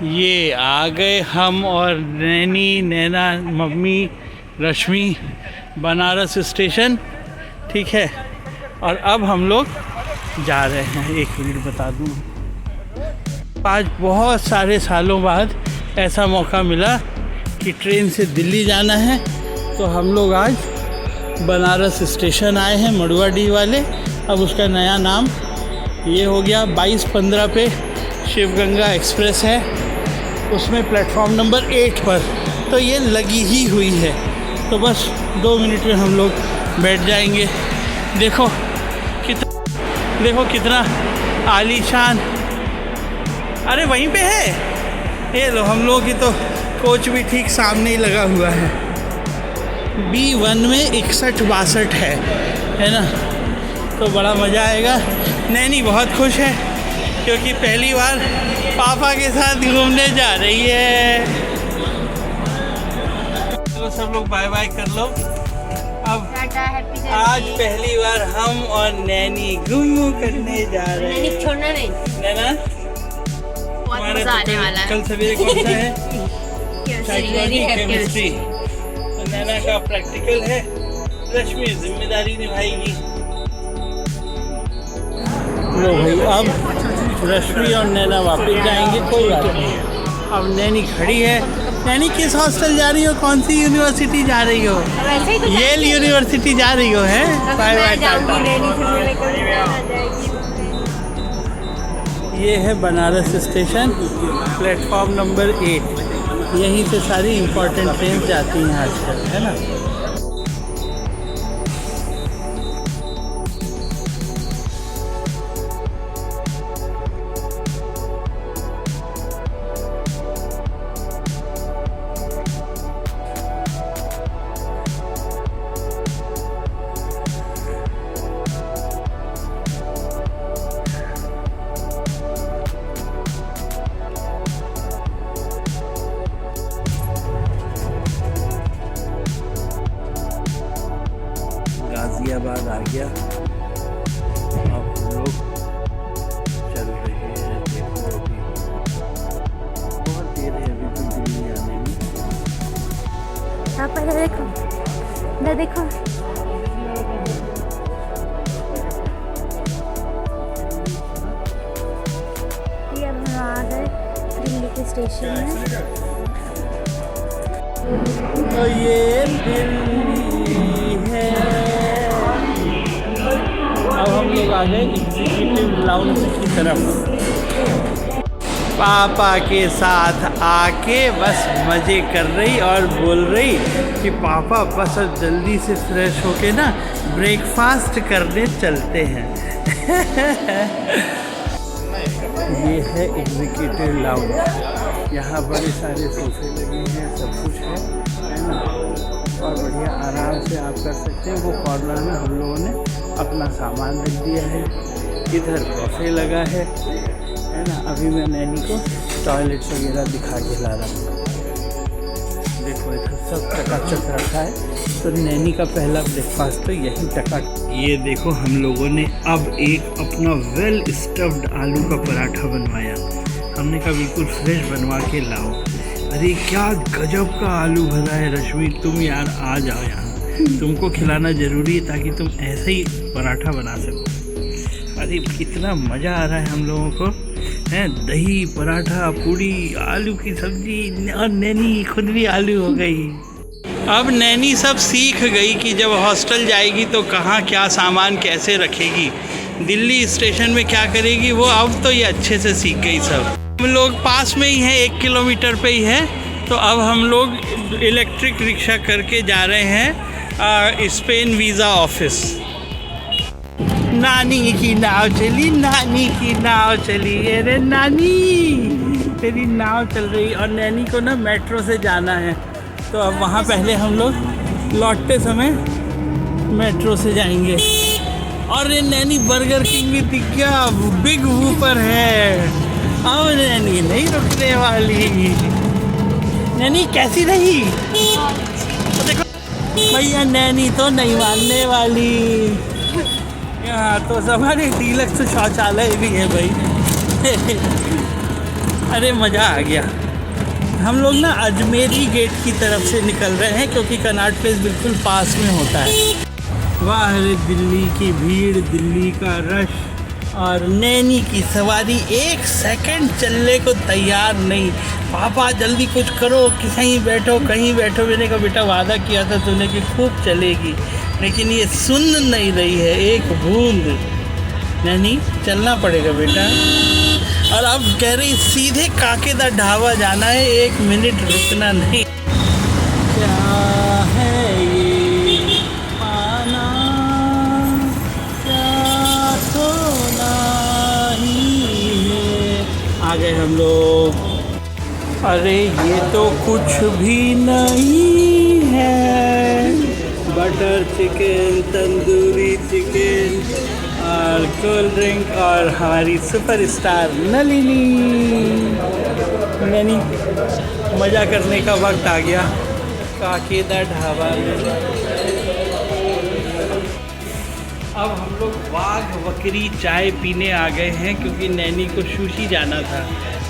ये आ गए हम और नैनी, नैना, मम्मी, रश्मि बनारस स्टेशन। ठीक है, और अब हम लोग जा रहे हैं। एक मिनट बता दूँ, आज बहुत सारे सालों बाद ऐसा मौका मिला कि ट्रेन से दिल्ली जाना है, तो हम लोग आज बनारस स्टेशन आए हैं, मड़ुआडीह वाले। अब उसका नया नाम ये हो गया। 22:15 पे शिव गंगा एक्सप्रेस है, उसमें प्लेटफॉर्म नंबर 8 पर तो ये लगी ही हुई है। तो बस 2 मिनट में हम लोग बैठ जाएंगे। देखो कितना आलीशान। अरे वहीं पे है, ये लो, हम लोग की तो कोच भी ठीक सामने ही लगा हुआ है। B1 में 61-62 है ना, तो बड़ा मज़ा आएगा। नैनी बहुत खुश है क्योंकि पहली बार पापा के साथ घूमने जा रही है। तो सब लोग बाय बाय कर लो। अब आज पहली बार हम और नैनी घूम करने जा रहे हैं। नैनी छोड़ना नहीं, नैना बहुत मजा आने वाला है। कल सवेरे कौन सा है? केमिस्ट्री। तो नैना का प्रैक्टिकल है, रश्मि जिम्मेदारी निभाएगी। लो भाई, अब रश्मि और नैना वापस जाएंगे, कोई बात नहीं है। अब नैनी खड़ी है। नैनी किस हॉस्टल जा रही हो? कौन सी यूनिवर्सिटी जा रही हो? येल यूनिवर्सिटी जा रही हो? है बाय बाय टाटा। ये है बनारस स्टेशन, प्लेटफॉर्म नंबर 8। यहीं से सारी इम्पोर्टेंट ट्रेन जाती हैं आजकल, है ना। गाजियाबाद आ गया। अब हम लोग चल रहे हैं। देखो अभी बहुत देर है अभी तो दिल्ली आने में। आप इधर देखो, इधर देखो। ये अब हम आ गए दिल्ली के स्टेशन में। तो ये दिल्ली है। अब हम लोग आ गए एग्जीक्यूटिव लाउंज की तरफ। पापा के साथ आके बस मज़े कर रही और बोल रही कि पापा बस अब जल्दी से फ्रेश होके ना ब्रेकफास्ट करने चलते हैं। ये है एग्जीक्यूटिव लाउंज। यहाँ बड़े सारे सोफे लगे हैं, सब कुछ है ना, और बढ़िया आराम से आप कर सकते हैं। वो कॉर्नर में हम लोगों ने अपना सामान रख दिया है। इधर कॉफे लगा है ना। अभी मैं नैनी को टॉयलेट्स वगैरह दिखा के ला रहा हूँ। देखो इधर सब चकाचक रखा है। तो नैनी का पहला ब्रेकफास्ट तो यही टका। ये देखो हम लोगों ने अब एक अपना वेल स्टफ्ड आलू का पराठा बनवाया। हमने कहा बिल्कुल फ्रेश बनवा के लाओ। अरे क्या गजब का आलू भरा है रश्मि, तुम यार आ जाओ यहाँ, तुमको खिलाना ज़रूरी है ताकि तुम ऐसे ही पराठा बना सको। अरे कितना मज़ा आ रहा है हम लोगों को, है। दही, पराठा, पूड़ी, आलू की सब्जी, और नैनी खुद भी आलू हो गई। अब नैनी सब सीख गई कि जब हॉस्टल जाएगी तो कहाँ क्या सामान कैसे रखेगी, दिल्ली स्टेशन में क्या करेगी, वो अब तो ये अच्छे से सीख गई सब। हम लोग पास में ही है, 1 किलोमीटर पे ही है। तो अब हम लोग इलेक्ट्रिक रिक्शा करके जा रहे हैं स्पेन वीज़ा ऑफिस। नानी की नाव चली, नानी की नाव चली, अरे नानी तेरी नाव चल रही। और नैनी को ना मेट्रो से जाना है, तो अब वहाँ पहले हम लोग लौटते समय मेट्रो से जाएंगे। और ये नैनी बर्गर किंग भी दिख गया, बिग वूपर है। अब नैनी नहीं रुकने वाली। नैनी कैसी रही? तो देखो भैया, नैनी तो नहीं मानने वाली। यहाँ तो हमारे डीलक्स शौचालय भी है भाई। अरे मज़ा आ गया। हम लोग ना अजमेरी गेट की तरफ से निकल रहे हैं क्योंकि कनॉट प्लेस बिल्कुल पास में होता है। वाह रे दिल्ली की भीड़, दिल्ली का रश और नैनी की सवारी 1 सेकंड चलने को तैयार नहीं। पापा जल्दी कुछ करो, कहीं बैठो कहीं बैठो। मैंने कहा बेटा वादा किया था तूने कि खूब चलेगी, लेकिन ये सुन नहीं रही है एक बूंद। नैनी चलना पड़ेगा बेटा। और अब कह रही सीधे काकेदा ढाबा जाना है, 1 मिनट रुकना नहीं। क्या है ये पाना, क्या सोना ही है। आ गए हम लोग। अरे ये तो कुछ भी नहीं है, बटर चिकन, तंदूरी चिकन और कोल्ड ड्रिंक और हमारी सुपरस्टार नलिनी। नैनी मज़ा करने का वक्त आ गया काकेदा ढाबा में। अब हम लोग वाघ बकरी चाय पीने आ गए हैं क्योंकि नैनी को सुशी जाना था।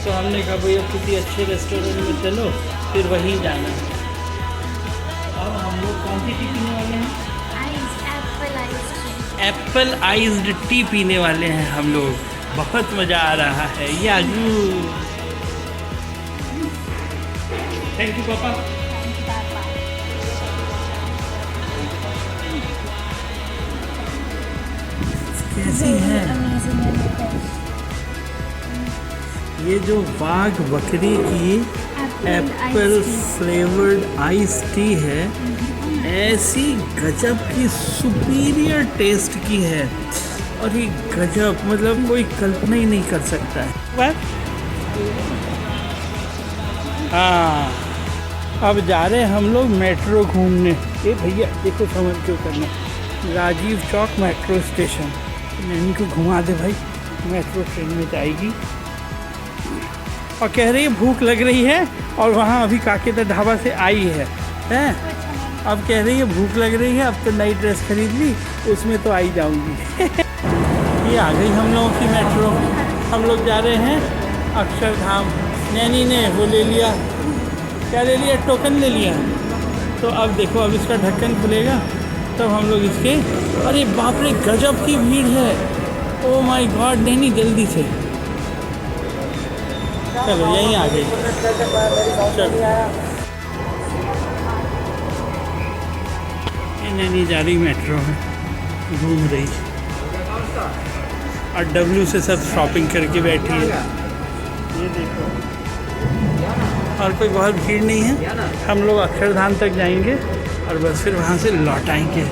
तो हमने कहा भैया किसी अच्छे रेस्टोरेंट में चलो, फिर वहीं जाना। अब हम लोग कौन सी टी पीने वाले हैं? एप्पल आइज्ड टी पीने वाले हैं हम लोग। बहुत मज़ा आ रहा है। यागू थैंक यू पापा। कैसी है ये जो वाघ बकरी की एप्पल फ्लेवर्ड आइस टी है, ऐसी गजब की सुपीरियर टेस्ट की है। और ये गजब मतलब कोई कल्पना ही नहीं कर सकता है। हाँ, अब जा रहे हैं हम लोग मेट्रो घूमने। ए भैया देखो समझ क्यों करना, राजीव चौक मेट्रो स्टेशन। नैनी को घुमा दे भाई, मेट्रो ट्रेन में जाएगी। और कह रही है भूख लग रही है, और वहाँ अभी काकेदा ढाबा से आई है। अब कह रही है भूख लग रही है, अब तो नई ड्रेस खरीद ली, उसमें तो आई जाऊंगी। ये आ गई हम लोगों की मेट्रो। हम लोग जा रहे हैं अक्षरधाम। नैनी ने वो ले लिया, क्या ले लिया, टोकन ले लिया। तो अब देखो अब इसका ढक्कन खुलेगा तब हम लोग इसके। अरे बाप रे गजब की भीड़ है। Oh my God. नैनी जल्दी से चलो, यहीं आ गई। चलो नैनी जा रही मेट्रो में, घूम रही और डब्लू से सब शॉपिंग करके बैठी है। ये देखो, और कोई बहुत भीड़ नहीं है। हम लोग अक्षरधाम तक जाएंगे और बस फिर वहाँ से लौट आएंगे।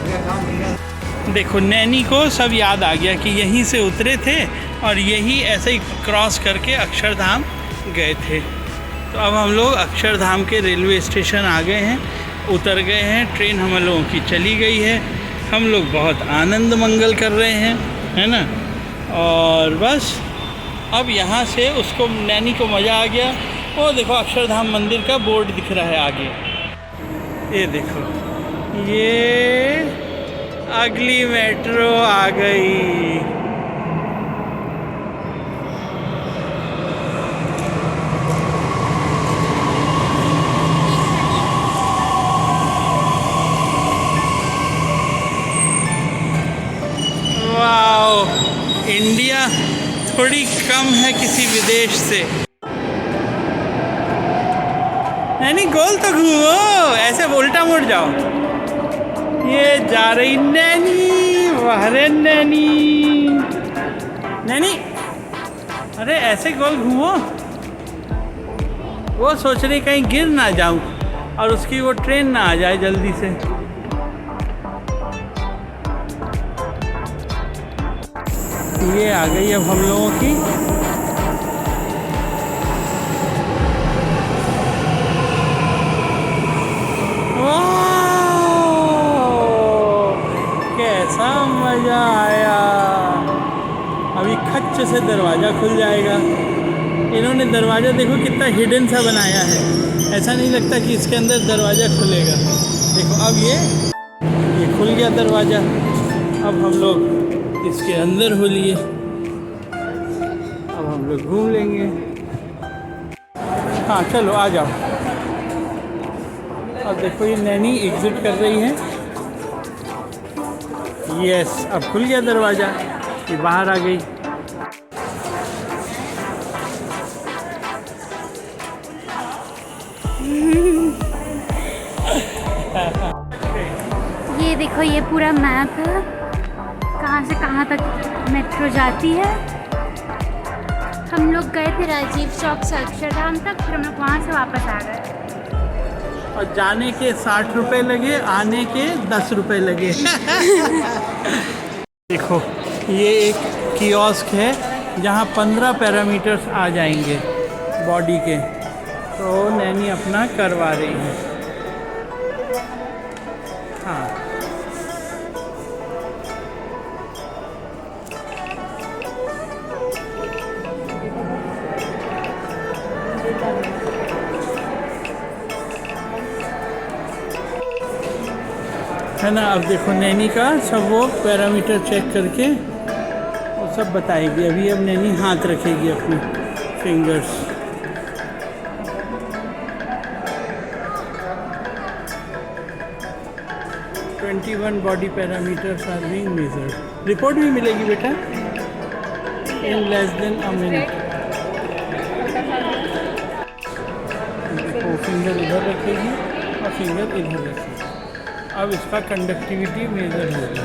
देखो नैनी को सब याद आ गया कि यहीं से उतरे थे और यही ऐसे ही क्रॉस करके अक्षरधाम गए थे। तो अब हम लोग अक्षरधाम के रेलवे स्टेशन आ गए हैं, उतर गए हैं। ट्रेन हम लोगों की चली गई है। हम लोग बहुत आनंद मंगल कर रहे हैं, है ना। और बस अब यहाँ से उसको, नैनी को मज़ा आ गया। वो देखो अक्षरधाम मंदिर का बोर्ड दिख रहा है आगे। ये देखो, ये अगली मेट्रो आ गई। इंडिया थोड़ी कम है किसी विदेश से। नैनी गोल तो घूमो, ऐसे उल्टा मुड़ जाओ। ये जा रही नैनी, वाह रे नैनी। नैनी अरे ऐसे गोल घूमो। वो सोच रही कहीं गिर ना जाऊं और उसकी वो ट्रेन ना आ जाए जल्दी से। ये आ गई अब हम लोगों की कैसा मज़ा आया। अभी खच्च से दरवाज़ा खुल जाएगा। इन्होंने दरवाज़ा देखो कितना हिडन सा बनाया है, ऐसा नहीं लगता कि इसके अंदर दरवाज़ा खुलेगा। देखो अब ये खुल गया दरवाज़ा। अब हम लोग इसके अंदर हो लिए, अब हम लोग घूम लेंगे। हाँ चलो आ जाओ। अब देखो ये नैनी एग्जिट कर रही है। यस, अब खुल गया दरवाज़ा, ये बाहर आ गई। ये देखो, ये पूरा मैप है कहाँ से कहाँ तक मेट्रो जाती है। हम लोग गए थे राजीव चौक से अक्षरधाम तक, फिर हम लोग वहाँ से वापस आ गए। और जाने के 60 रुपए लगे, आने के 10 रुपए लगे। देखो ये एक कियोस्क है जहाँ 15 पैरामीटर्स आ जाएंगे बॉडी के, तो नैनी अपना करवा रही है। हाँ है ना। अब देखो नैनी का सब वो पैरामीटर चेक करके वो सब बताएगी। अभी अब नैनी हाथ रखेगी अपने fingers. One body parameters are being measured. Report भी मिलेगी बेटा in less than a minute. देखो फिंगर इधर रखेगी और फिंगर इधर रखेगी। अब इसका कंडक्टिविटी मेजर होगी।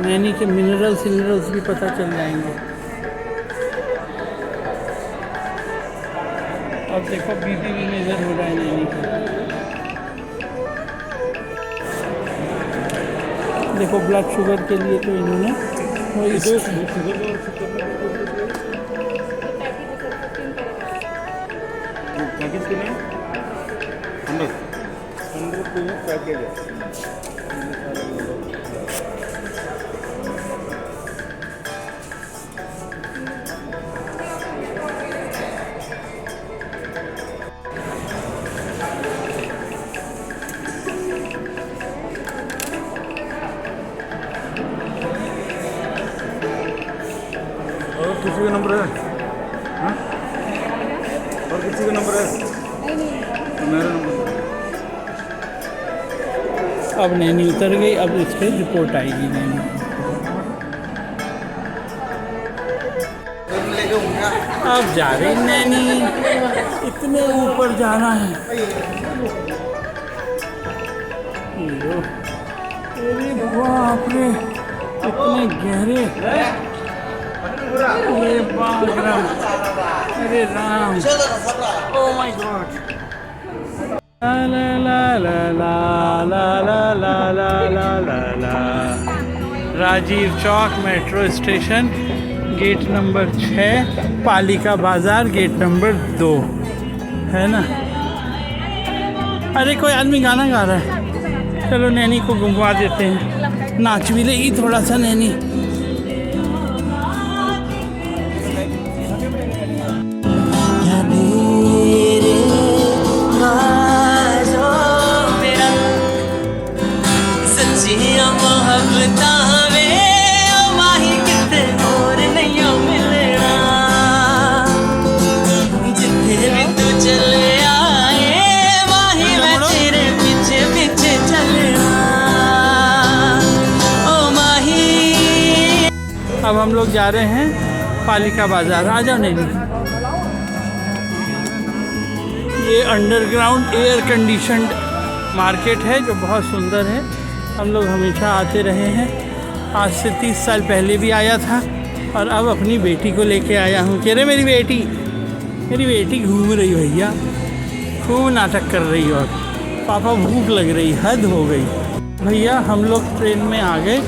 नैनी के मिनरल्स भी पता चल जाएंगे। अब देखो बीपी भी मेजर हो रहा है नैनी का। देखो ब्लड शुगर के लिए तो इन्होंने और किसी का नंबर है? हाँ? और किसी का नंबर है? तो मेरा नंबर। अब नैनी उतर गई। अब इस पर रिपोर्ट आएगी नैनी। अब जा रही नैनी, इतने ऊपर जाना है। अरे बाप रे, इतने गहरे। ये बाप राम, अरे राम, ओह माय गॉड। ला ला ला ला ला ला ला ला ला ला ला। Rajiv Chowk metro station, gate number 6, Palika बाजार गेट नंबर 2, है ना। अरे कोई आदमी गाना गा रहा है। चलो नैनी को घुमवा देते हैं, नाच भी लेगी थोड़ा सा नैनी। अब हम लोग जा रहे हैं पालिका बाजार। आ जाओ नैनी। ये अंडरग्राउंड एयर कंडीशनड मार्केट है जो बहुत सुंदर है। हम लोग हमेशा आते रहे हैं। आज से 30 साल पहले भी आया था और अब अपनी बेटी को लेके आया हूँ। कह रहे मेरी बेटी घूम रही भैया, खूब नाटक कर रही और पापा भूख लग रही, हद हो गई भैया। हम लोग ट्रेन में आ गए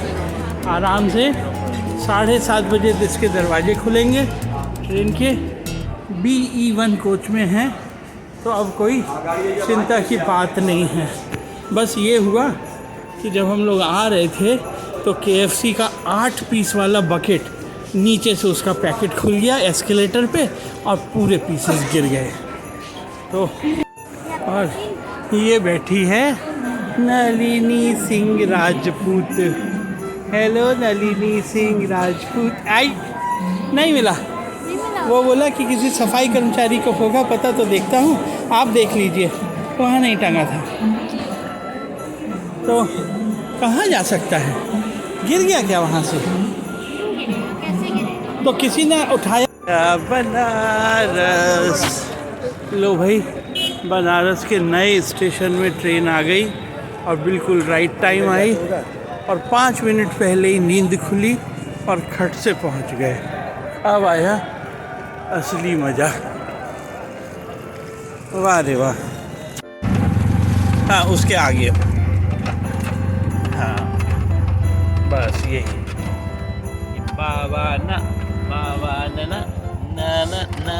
आराम से। 7:30 बजे इसके दरवाजे खुलेंगे। ट्रेन के BE1 कोच में हैं, तो अब कोई चिंता की बात नहीं है। बस ये हुआ कि जब हम लोग आ रहे थे तो KFC का 8 पीस वाला बकेट नीचे से उसका पैकेट खुल गया एस्केलेटर पे और पूरे पीसेस गिर गए। तो और ये बैठी है नलिनी सिंह राजपूत, हेलो नलिनी सिंह राजपूत। आई नहीं मिला। नहीं मिला। वो बोला कि किसी सफाई कर्मचारी को होगा पता तो देखता हूँ, आप देख लीजिए, वहाँ नहीं टंगा था। तो कहाँ जा सकता है? गिर गया क्या वहाँ से? कैसे गिरेगा? तो किसी ने उठाया। बनारस, लो भाई, बनारस के नए स्टेशन में ट्रेन आ गई और बिल्कुल राइट टाइम आई और 5 मिनट पहले ही नींद खुली और खट से पहुंच गए। अब आया असली मज़ा। वाह रे वाह। हाँ, उसके आगे। हाँ बस यही। बाबा ना, बाबा ना ना ना ना ना।